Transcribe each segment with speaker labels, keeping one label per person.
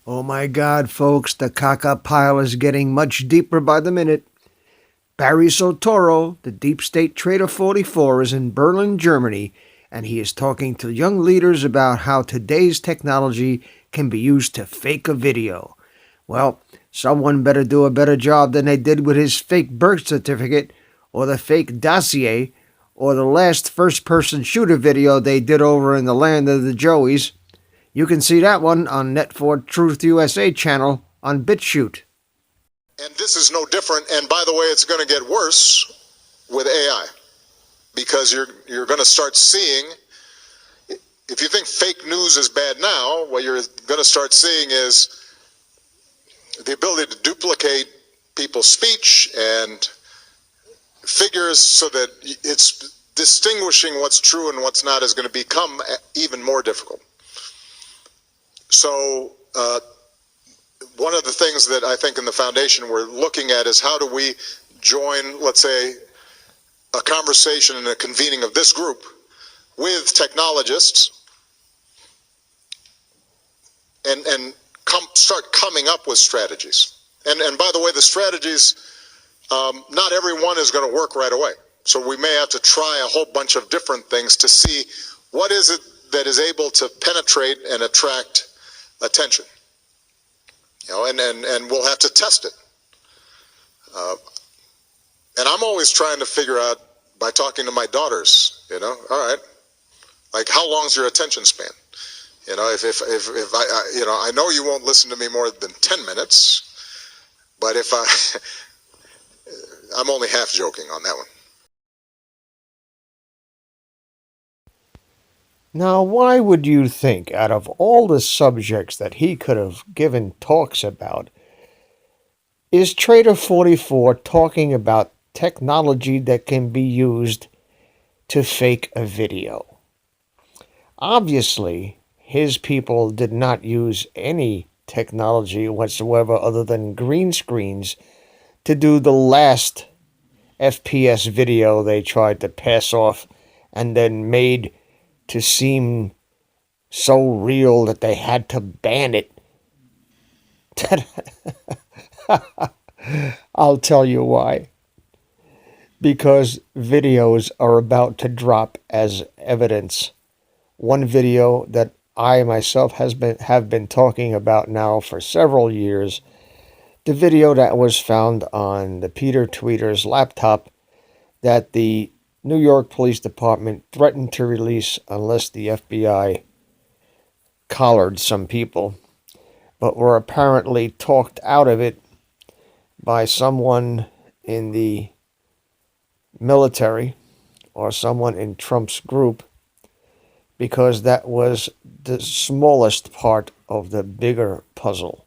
Speaker 1: Oh my God, folks, the caca pile is getting much deeper by the minute. Barry Soetoro, the deep state traitor 44, is in Berlin, Germany, and he is talking to young leaders about how today's technology can be used to fake a video. Well, someone better do a better job than they did with his fake birth certificate, or the fake dossier, or the last first person shooter video they did over in the land of the Joeys. You can see that one on Net4 Truth USA channel on BitChute.
Speaker 2: And this is no different. And by the way, it's going to get worse with AI, because you're going to start seeing, if you think fake news is bad now, what you're going to start seeing is the ability to duplicate people's speech and figures so that it's distinguishing what's true and what's not is going to become even more difficult. So one of the things that I think in the foundation we're looking at is how do we join, let's say, a conversation and a convening of this group with technologists and start coming up with strategies. And by the way, the strategies, not everyone is going to work right away. So we may have to try a whole bunch of different things to see what is it that is able to penetrate and attract attention. You know, and we'll have to test it. And I'm always trying to figure out by talking to my daughters, you know, all right, like how long's your attention span? You know, if I you know, I know you won't listen to me more than 10 minutes, but if I'm only half joking on that one.
Speaker 1: Now, why would you think, out of all the subjects that he could have given talks about, is Trader 44 talking about technology that can be used to fake a video? Obviously, his people did not use any technology whatsoever other than green screens to do the last FPS video they tried to pass off and then made to seem so real that they had to ban it. I'll tell you why. Because videos are about to drop as evidence. One video that I myself have been talking about now for several years, the video that was found on the Peter Tweeter's laptop that the New York Police Department threatened to release unless the FBI collared some people, but were apparently talked out of it by someone in the military or someone in Trump's group, because that was the smallest part of the bigger puzzle.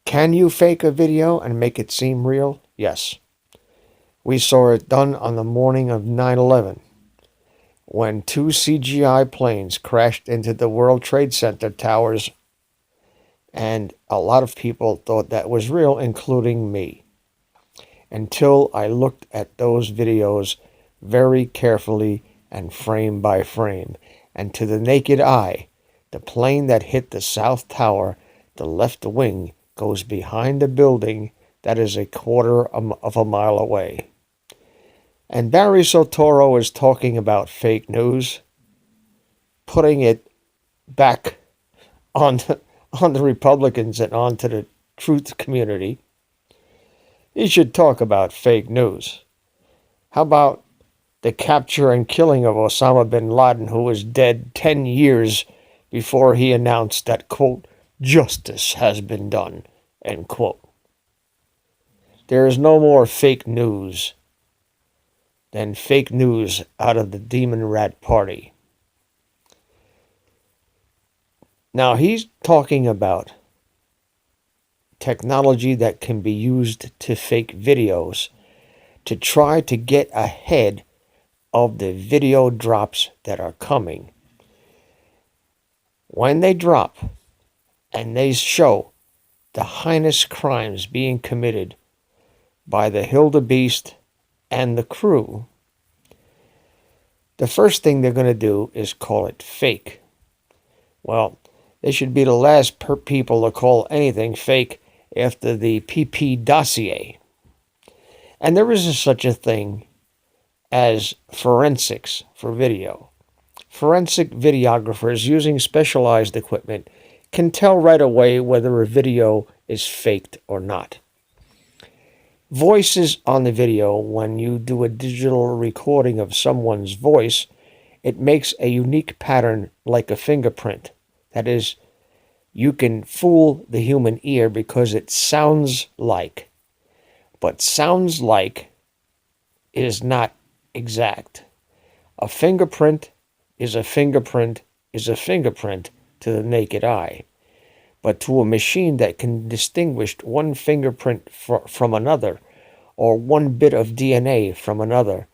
Speaker 1: Can you fake a video and make it seem real? Yes. We saw it done on the morning of 9/11, when 2 CGI planes crashed into the World Trade Center towers, and a lot of people thought that was real, including me, until I looked at those videos very carefully and frame by frame, and to the naked eye, the plane that hit the South Tower, the left wing, goes behind the building that is a quarter of a mile away. And Barry Soetoro is talking about fake news, putting it back on the Republicans and onto the truth community. He should talk about fake news. How about the capture and killing of Osama bin Laden, who was dead 10 years before he announced that, quote, justice has been done, end quote. There is no more fake news than fake news out of the Demon Rat Party. Now, he's talking about technology that can be used to fake videos to try to get ahead of the video drops that are coming. When they drop and they show the heinous crimes being committed by the Hildebeest and the crew, the first thing they're going to do is call it fake. Well, They should be the last people to call anything fake after the PP dossier. And there is such a thing as forensics for video. Forensic videographers using specialized equipment can tell right away whether a video is faked or not. Voices on the video, when you do a digital recording of someone's voice, it makes a unique pattern like a fingerprint. That is, you can fool the human ear because it sounds like. But sounds like is not exact. A fingerprint is a fingerprint is a fingerprint to the naked eye. But to a machine that can distinguish one fingerprint from another, or one bit of DNA from another,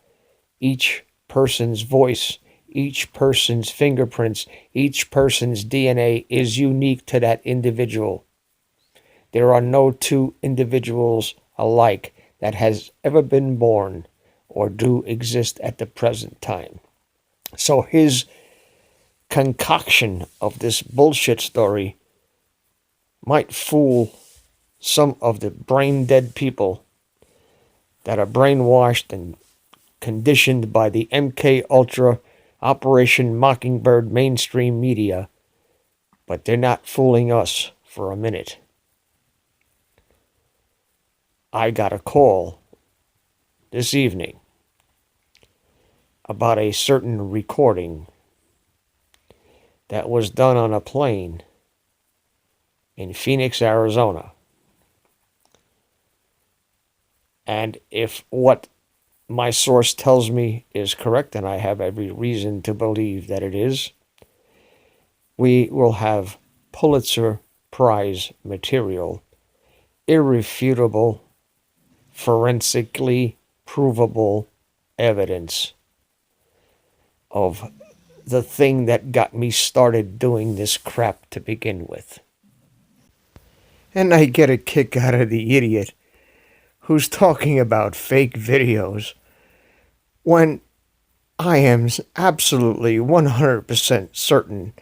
Speaker 1: each person's voice, each person's fingerprints, each person's DNA is unique to that individual. There are no two individuals alike that has ever been born or do exist at the present time. So his concoction of this bullshit story might fool some of the brain-dead people that are brainwashed and conditioned by the MK Ultra Operation Mockingbird mainstream media, but they're not fooling us for a minute. I got a call this evening about a certain recording that was done on a plane in Phoenix, Arizona. And if what my source tells me is correct, and I have every reason to believe that it is, we will have Pulitzer Prize material, irrefutable, forensically provable evidence of the thing that got me started doing this crap to begin with. And I get a kick out of the idiot who's talking about fake videos when I am absolutely 100% certain,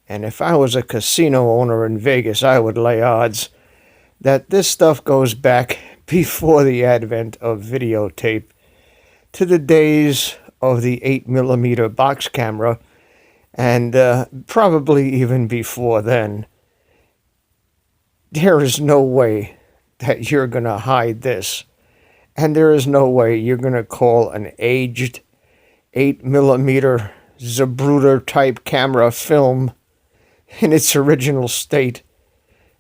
Speaker 1: and if I was a casino owner in Vegas, I would lay odds that this stuff goes back before the advent of videotape to the days of the 8mm box camera, and probably even before then. There is no way that you're going to hide this, and there is no way you're going to call an aged 8mm Zapruder type camera film in its original state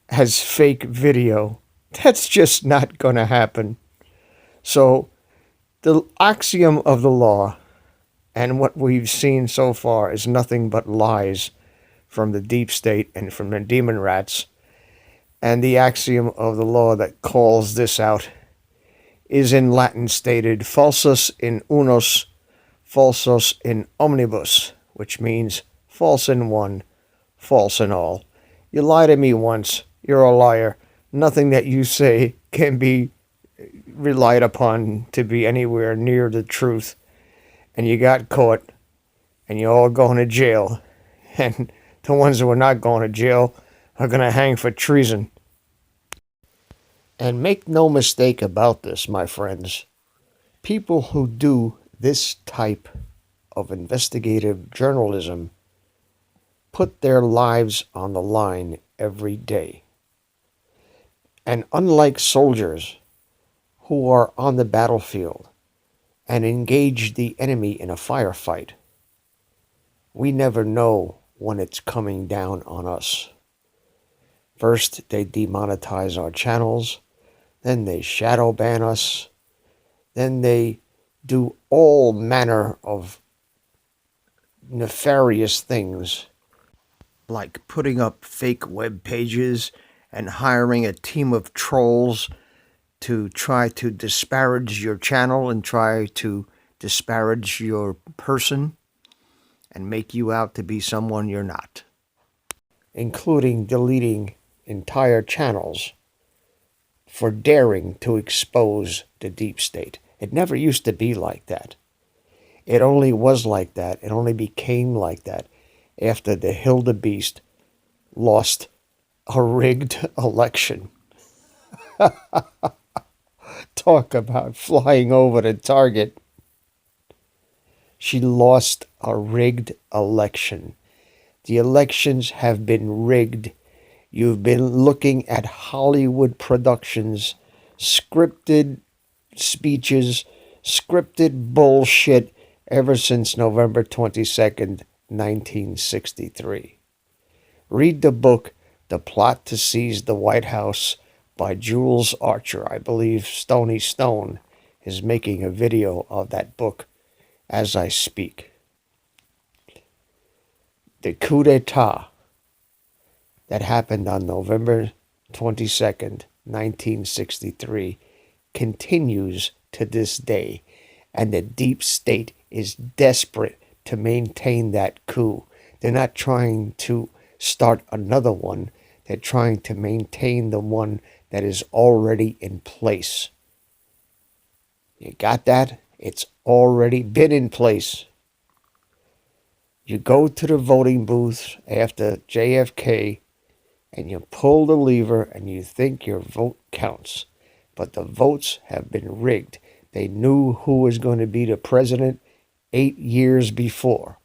Speaker 1: as fake video. That's just not going to happen. So the axiom of the law and what we've seen so far is nothing but lies from the deep state and from the demon rats. And the axiom of the law that calls this out is in Latin stated, falsus in unus, falsus in omnibus, which means false in one, false in all. You lie to me once, you're a liar. Nothing that you say can be relied upon to be anywhere near the truth. And you got caught, and you're all going to jail. And the ones who are not going to jail are going to hang for treason. And make no mistake about this, my friends. People who do this type of investigative journalism put their lives on the line every day. And unlike soldiers who are on the battlefield and engage the enemy in a firefight, we never know when it's coming down on us. First, they demonetize our channels. Then they shadow ban us. Then they do all manner of nefarious things, like putting up fake web pages and hiring a team of trolls to try to disparage your channel and try to disparage your person and make you out to be someone you're not, including deleting entire channels for daring to expose the deep state. It never used to be like that. It only was like that. It only became like that after the Hildebeest lost a rigged election. Talk about flying over the target. She lost a rigged election. The elections have been rigged. You've been looking at Hollywood productions, scripted speeches, scripted bullshit ever since November 22nd, 1963. Read the book, The Plot to Seize the White House by Jules Archer. I believe Stony Stone is making a video of that book as I speak. The coup d'etat that happened on November 22nd, 1963, continues to this day, and the deep state is desperate to maintain that coup. They're not trying to start another one. They're trying to maintain the one that is already in place. You got that? It's already been in place. You go to the voting booth after JFK and you pull the lever and you think your vote counts. But the votes have been rigged. They knew who was going to be the president 8 years before.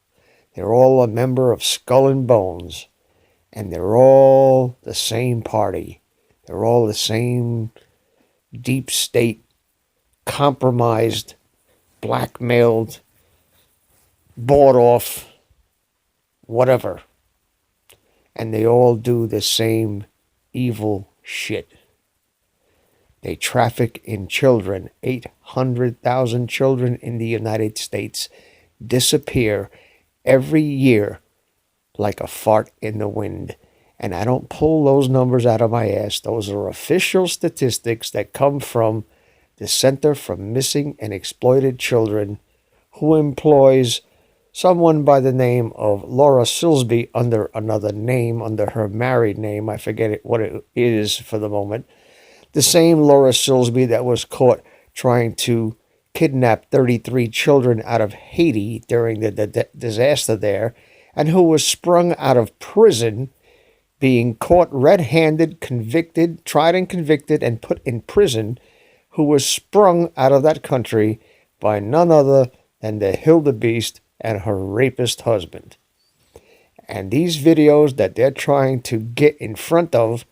Speaker 1: They're all a member of Skull and Bones. And they're all the same party. They're all the same deep state, compromised, blackmailed, bought off, whatever. And they all do the same evil shit. They traffic in children. 800,000 children in the United States disappear every year like a fart in the wind. And I don't pull those numbers out of my ass. Those are official statistics that come from the Center for Missing and Exploited Children, who employs someone by the name of Laura Silsby under another name, under her married name. I forget what it is for the moment. The same Laura Silsby that was caught trying to kidnap 33 children out of Haiti during the disaster there, and who was sprung out of prison, being caught red-handed, convicted, tried and convicted, and put in prison, who was sprung out of that country by none other than the wildebeest and her rapist husband. And these videos that they're trying to get in front of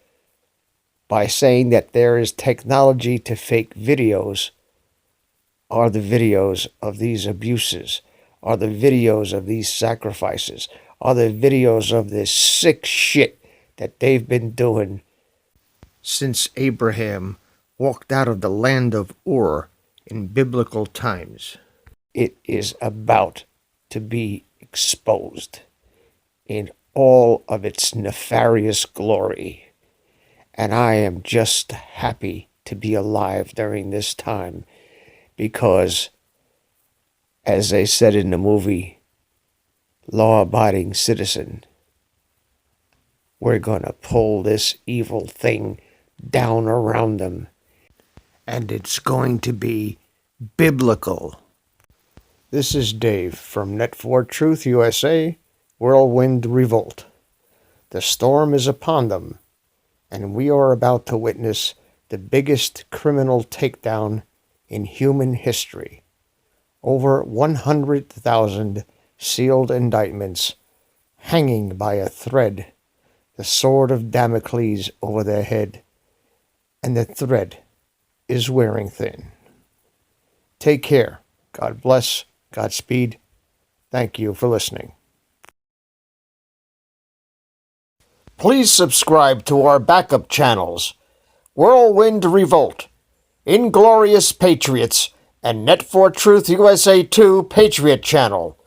Speaker 1: by saying that there is technology to fake videos are the videos of these abuses, are the videos of these sacrifices, are the videos of this sick shit that they've been doing since Abraham walked out of the land of Ur in biblical times. It is about to be exposed in all of its nefarious glory. And I am just happy to be alive during this time because, as they said in the movie, Law-Abiding Citizen, we're going to pull this evil thing down around them. And it's going to be biblical. This is Dave from Net4Truth USA, Whirlwind Revolt. The storm is upon them, and we are about to witness the biggest criminal takedown in human history. Over 100,000 sealed indictments hanging by a thread, the sword of Damocles over their head, and the thread is wearing thin. Take care. God bless. Godspeed. Thank you for listening. Please subscribe to our backup channels, Whirlwind Revolt, Inglorious Patriots, and Net4Truth USA 2 Patriot channel.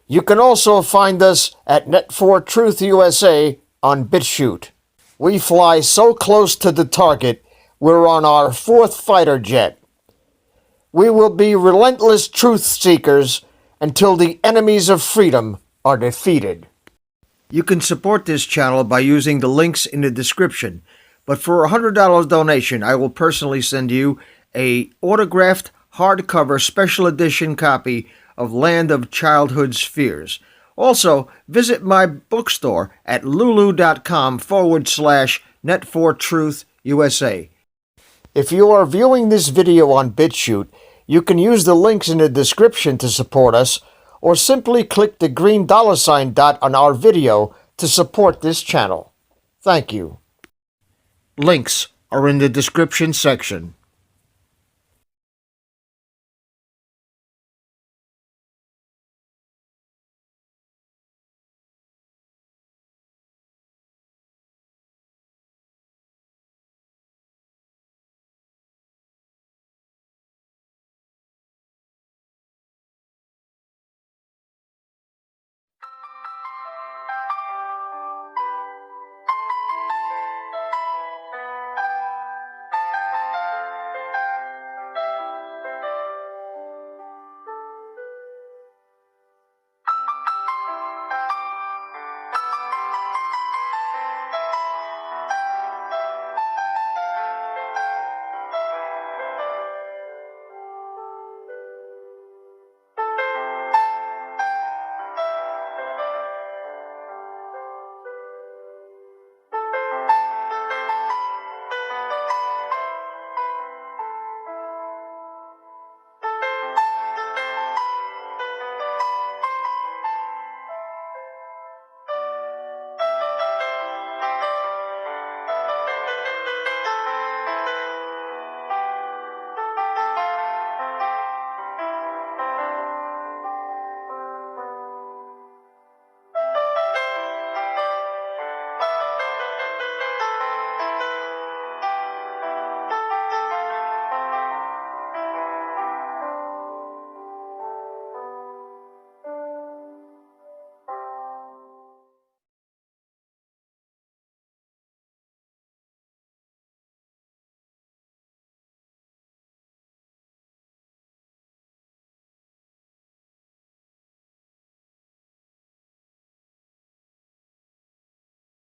Speaker 1: You can also find us at Net4Truth USA on BitChute. We fly so close to the target, we're on our 4th fighter jet. We will be relentless truth seekers until the enemies of freedom are defeated. You can support this channel by using the links in the description. But for a $100 donation, I will personally send you a autographed hardcover special edition copy of Land of Childhood's Fears. Also, visit my bookstore at lulu.com/net4truth USA. If you are viewing this video on BitChute, you can use the links in the description to support us, or simply click the green $ dot on our video to support this channel. Thank you. Links are in the description section.